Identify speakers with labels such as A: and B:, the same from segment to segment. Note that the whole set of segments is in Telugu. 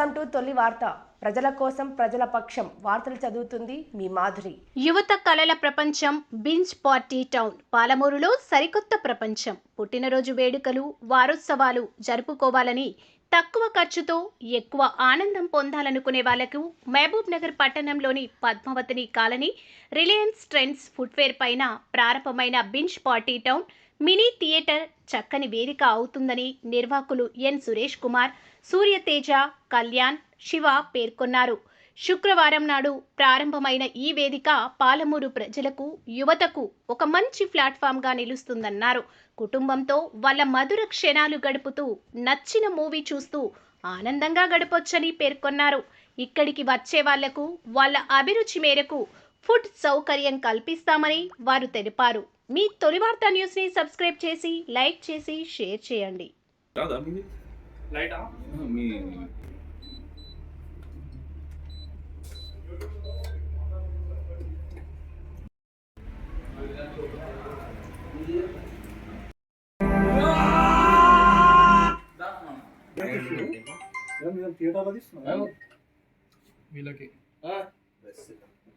A: వెల్కమ్ టు తొలి వార్త. ప్రజల కోసం ప్రజల పక్షం. వార్తలు చదువుతుంది మీ మాధురి.
B: యువత కళల ప్రపంచం బింజ్ పార్టీ టౌన్ పాలమూరులో సరికొత్త ప్రపంచం. పుట్టినరోజు వేడుకలు, వారోత్సవాలు జరుపుకోవాలని, తక్కువ ఖర్చుతో ఎక్కువ ఆనందం పొందాలనుకునే వాళ్లకు మహబూబ్ నగర్ పట్టణంలోని పద్మావతిని కాలనీ రిలయన్స్ ట్రెండ్స్ ఫుట్వేర్ పైన ప్రారంభమైన binge party town mini theatre చక్కని వేదిక అవుతుందని నిర్వాహకులు ఎన్ సురేష్ కుమార్, సూర్యతేజ, కళ్యాణ్, శివ పేర్కొన్నారు. శుక్రవారం నాడు ప్రారంభమైన ఈ వేదిక పాలమూరు ప్రజలకు, యువతకు ఒక మంచి ప్లాట్ఫామ్గా నిలుస్తుందన్నారు. కుటుంబంతో వాళ్ళ మధుర క్షణాలు గడుపుతూ నచ్చిన మూవీ చూస్తూ ఆనందంగా గడపొచ్చని పేర్కొన్నారు. ఇక్కడికి వచ్చే వాళ్లకు వాళ్ళ అభిరుచి మేరకు ఫుడ్ సౌకర్యం కల్పిస్తామని వారు తెలిపారు. మీ తొలి వార్త న్యూస్ని సబ్స్క్రైబ్ చేసి, లైక్ చేసి, షేర్ చేయండి.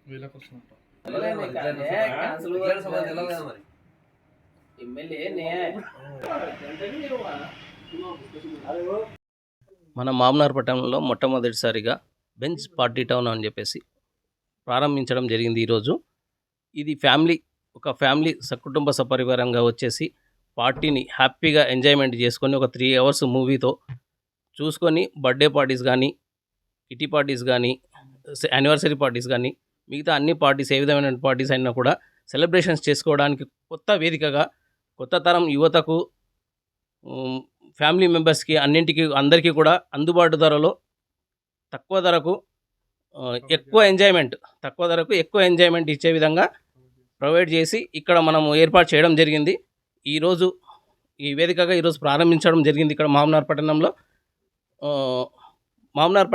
C: వీళ్ళకి వస్తున్నట్టు
D: మన మామ్నార్ పట్టణంలో మొట్టమొదటిసారిగా బెంజ్ పార్టీ టౌన్ అని చెప్పేసి ప్రారంభించడం జరిగింది. ఈరోజు ఇది ఒక ఫ్యామిలీ సకుటుంబ సపరివారంగా వచ్చేసి పార్టీని హ్యాపీగా ఎంజాయ్మెంట్ చేసుకొని ఒక 3 hours మూవీతో చూసుకొని బర్త్డే పార్టీస్ కానీ, కిటీ పార్టీస్ కానీ, యానివర్సరీ పార్టీస్ కానీ, మిగతా అన్ని పార్టీస్ ఏ విధమైన పార్టీస్ అయినా కూడా సెలబ్రేషన్స్ చేసుకోవడానికి కొత్త వేదికగా, కొత్త తరం యువతకు, ఫ్యామిలీ మెంబర్స్కి, అందరికీ కూడా అందుబాటు ధరలో తక్కువ ధరకు ఎక్కువ ఎంజాయ్మెంట్ ఇచ్చే విధంగా ప్రొవైడ్ చేసి ఇక్కడ మనము ఏర్పాటు చేయడం జరిగింది. ఈరోజు ఈ వేదికగా ఈరోజు ప్రారంభించడం జరిగింది. ఇక్కడ మామ్నార్ పట్టణంలో మామ్నార్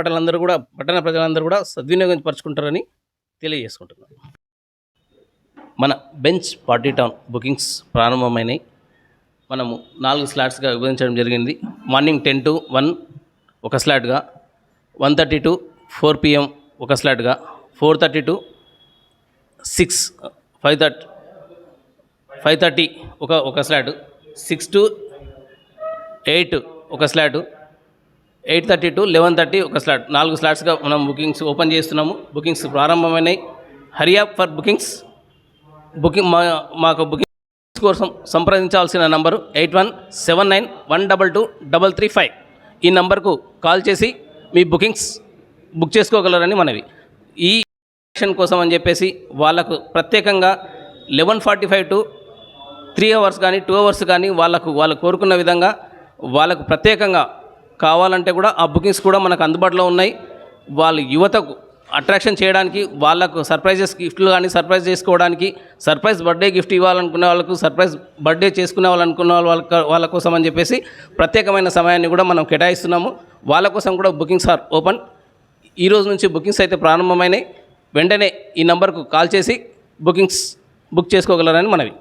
D: పట్టణ ప్రజలందరూ కూడా సద్వినియోగపరుచుకుంటారని తెలియజేసుకుంటున్నాను. మన బెంచ్ పార్టీ టౌన్ బుకింగ్స్ ప్రారంభమైనాయి. మనము 4 స్లాట్స్గా విభజించడం జరిగింది. మార్నింగ్ 10 to 1 ఒక స్లాట్గా, 1:30 to 4 PM ఒక స్లాట్గా, 4:30 to 6, 5:30 ఒక స్లాట్, 6 to 8 ఒక స్లాట్, 8:30 to 11:30 ఒక స్లాట్. 4 స్లాట్స్గా మనం బుకింగ్స్ ఓపెన్ చేస్తున్నాము. బుకింగ్స్ ప్రారంభమైనాయి. Hurry up for bookings. మాకు బుకింగ్ కోసం సంప్రదించాల్సిన నంబరు 8179122335. ఈ నంబర్కు కాల్ చేసి మీ బుకింగ్స్ బుక్ చేసుకోగలరని మనవి. ఈ సెక్షన్ కోసం అని చెప్పేసి వాళ్ళకు ప్రత్యేకంగా 11:45 to 3 hours కానీ 2 hours కానీ వాళ్ళు కోరుకున్న విధంగా వాళ్ళకు ప్రత్యేకంగా కావాలంటే కూడా ఆ బుకింగ్స్ కూడా మనకు అందుబాటులో ఉన్నాయి. వాళ్ళు యువతకు అట్రాక్షన్ చేయడానికి, వాళ్ళకు సర్ప్రైజెస్ గిఫ్ట్లు కానీ సర్ప్రైజ్ చేసుకోవడానికి, సర్ప్రైజ్ బర్త్డే గిఫ్ట్ ఇవ్వాలనుకునే వాళ్ళకు, సర్ప్రైజ్ బర్త్డే చేసుకునే వాళ్ళ కోసం అని చెప్పేసి ప్రత్యేకమైన సమయాన్ని కూడా మనం కేటాయిస్తున్నాము. వాళ్ళ కోసం కూడా బుకింగ్స్ ఆర్ ఓపెన్. ఈరోజు నుంచి బుకింగ్స్ అయితే ప్రారంభమైనాయి. వెంటనే ఈ నంబర్కు కాల్ చేసి బుక్ చేసుకోగలరని మనవి.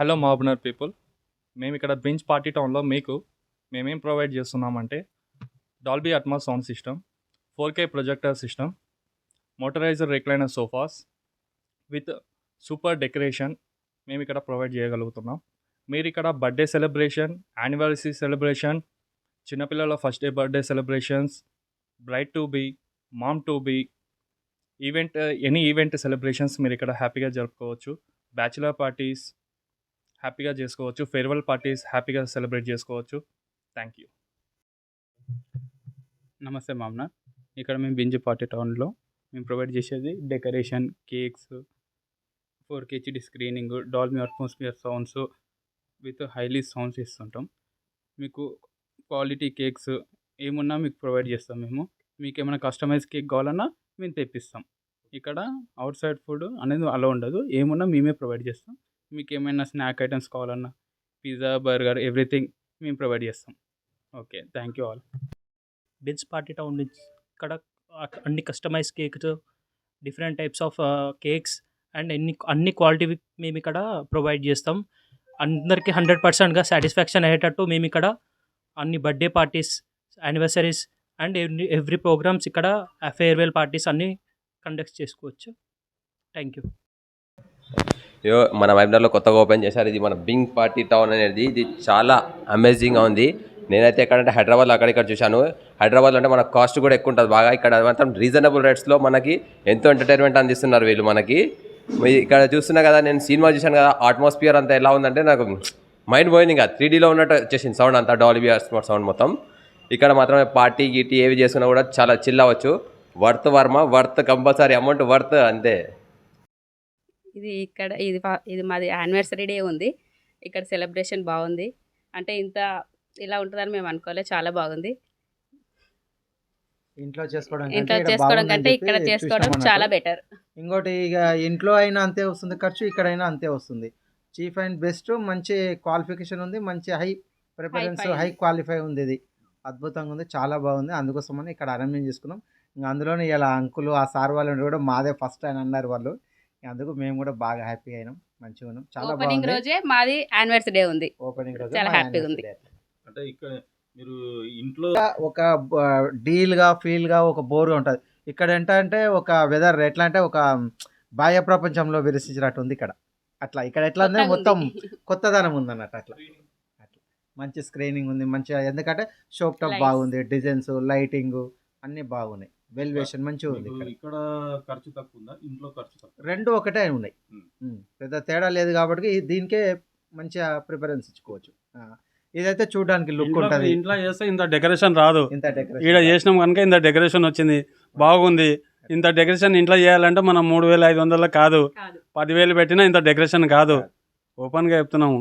C: హలో మహబూబ్నగర్ పీపుల్, మేము ఇక్కడ బెంచ్ పార్టీ టౌన్లో మేమేం ప్రొవైడ్ చేస్తున్నామంటే Dolby Atmos sound system, 4K projector system, motorised recliner sofas with super decoration మేము ఇక్కడ ప్రొవైడ్ చేయగలుగుతున్నాం. మీరు ఇక్కడ బర్త్డే సెలబ్రేషన్, యానివర్సరీ సెలబ్రేషన్, చిన్నపిల్లల first day birthday celebrations, bride to be, mom to be, any event celebrations మీరు ఇక్కడ హ్యాపీగా జరుపుకోవచ్చు. బ్యాచిలర్ పార్టీస్ హ్యాపీగా చేసుకోవచ్చు. ఫేర్వెల్ పార్టీస్ హ్యాపీగా సెలబ్రేట్ చేసుకోవచ్చు. Thank you.
E: నమస్తే మామ్నా. ఇక్కడ మేము బింజ్ పార్టీ టౌన్లో మేము ప్రొవైడ్ చేసేది decoration, cakes, 4K HD screening, Dolby atmosphere sounds with highly sounds ఇస్తుంటాం. మీకు క్వాలిటీ కేక్స్ ఏమున్నా మీకు ప్రొవైడ్ చేస్తాం. మీకు ఏమైనా కస్టమైజ్ కేక్ కావాలన్నా మేము తెప్పిస్తాం. ఇక్కడ అవుట్ సైడ్ ఫుడ్ అనేది అలా ఉండదు. ఏమున్నా మేమే ప్రొవైడ్ చేస్తాం. మీకు ఏమైనా స్నాక్ ఐటమ్స్ కావాలన్నా, పిజ్జా, బర్గర్, ఎవ్రీథింగ్ మేము ప్రొవైడ్ చేస్తాం. Okay, thank you all.
F: Benz party town నుంచి ఇక్కడ అన్ని customize cakes, different types of cakes and అన్ని క్వాలిటీ మేము ఇక్కడ ప్రొవైడ్ చేస్తాం. అందరికీ 100%గా సాటిస్ఫాక్షన్ అయ్యేటట్టు మేము ఇక్కడ అన్ని birthday parties, anniversaries and every programmes ఇక్కడ ఫేర్వెల్ పార్టీస్ అన్నీ కండక్ట్ చేసుకోవచ్చు. Thank you.
G: మన వైబ్నర్లో కొత్తగా ఓపెన్ చేశారు. ఇది మన బింగ్ పార్టీ టౌన్ అనేది. ఇది చాలా అమేజింగ్గా ఉంది. నేనైతే ఎక్కడంటే హైదరాబాద్లో అక్కడిక్కడ చూశాను. హైదరాబాద్లో అంటే మన కాస్ట్ కూడా ఎక్కువ ఉంటుంది బాగా. ఇక్కడ మాత్రం రీజనబుల్ రేట్స్లో మనకి ఎంతో ఎంటర్టైన్మెంట్ అందిస్తున్నారు వీళ్ళు మనకి. ఇక్కడ చూస్తున్నా కదా, నేను సినిమా చూశాను కదా, అట్మాస్ఫియర్ అంతా ఎలా ఉందంటే నాకు మైండ్ పోయింది. ఇంకా 3Dలో ఉన్నట్టు వచ్చేసింది సౌండ్ అంతా, డాల్బీ అట్మాస్ సౌండ్ మొత్తం. ఇక్కడ మాత్రమే పార్టీ గీటీ ఏవి చేసుకున్నా కూడా చాలా చిల్ అవ్వచ్చు. Worth Varma, worth compulsory, amount worth అంతే.
H: ఇది మాది యానివర్సరీ డే ఉంది. ఇక్కడ సెలబ్రేషన్ బాగుంది. అంటే ఇలా ఉంటుందని మేము అనుకోలేదు. చాలా బాగుంది.
I: ఇంట్లో చేసుకోవడం
H: కంటే ఇక్కడ చేసుకోవడం చాలా బెటర్.
I: ఇంకోటి, ఇక ఇంట్లో అయినా అంతే వస్తుంది ఖర్చు, ఇక్కడైనా అంతే వస్తుంది. చీఫ్ అండ్ బెస్ట్, మంచి క్వాలిఫికేషన్ ఉంది, మంచి హై ప్రిఫరెన్స్, హై క్వాలిఫై ఉంది. ఇది అద్భుతంగా ఉంది, చాలా బాగుంది. అందుకోసమని ఇక్కడ అరేంజ్ చేసుకున్నాం. ఇంకా అందులోనే ఇలా అంకులు ఆ సార్ వాళ్ళు కూడా మాదే ఫస్ట్ అని అన్నారు వాళ్ళు. అందుకు మేము కూడా బాగా హ్యాపీ అయినాం, మంచిగా ఉన్నాం. చాలా
H: ఓపెనింగ్
I: బాగుంది.
H: రోజే మాది యానివర్సరీ డే ఉంది.
I: ఓపెనింగ్ రోజు
H: చాలా
I: మా
H: హ్యాపీగా ఉంది.
I: anniversary.
J: అంటే ఇక్కడ మీరు ఇంట్లో
I: ఒక డీల్గా ఫీల్గా ఒక బోర్గా ఉంటుంది. ఇక్కడ ఏంటంటే ఒక వెదర్ ఎట్లా అంటే ఒక బాహ్య ప్రపంచంలో విరసించినట్టు ఉంది ఇక్కడ. అట్లా ఇక్కడ ఎట్లా అంటే
H: కొత్తగా
I: మొత్తం
H: ఉంది.
I: కొత్తదనం ఉందన్నట్టు. అట్లా మంచి స్క్రీనింగ్ ఉంది, మంచిగా. ఎందుకంటే షోప్ టాప్
H: Lights.
I: బాగుంది, డిజైన్స్, లైటింగ్ అన్నీ బాగున్నాయి. వెల్వేషన్ మంచిగా ఉంది.
J: మీకు
I: ఇక్కడ
J: ఇక్కడ ఖర్చు తక్కువ ఉందా, ఇంట్లో ఖర్చు తక్కువ?
I: రెండు ఒకటే ఉన్నాయి. పెద్ద తేడా లేదు కాబట్టి దీనికే మంచిగా ప్రిఫరెన్స్ ఇచ్చుకోవచ్చు. ఇదైతే చూడడానికి లుక్ ఉంటుంది.
K: ఇంట్లో చేస్తే ఇంత డెకరేషన్ రాదు.
I: ఇంత
K: ఇక్కడ
I: డెకరేషన్
K: చేసినాం కనుక ఇంత డెకరేషన్ వచ్చింది, బాగుంది. ఇంత డెకరేషన్ ఇంట్లో చేయాలంటే మనం 3,500 కాదు, 10,000 పెట్టినా ఇంత డెకరేషన్ కాదు. ఓపెన్గా చెప్తున్నాము.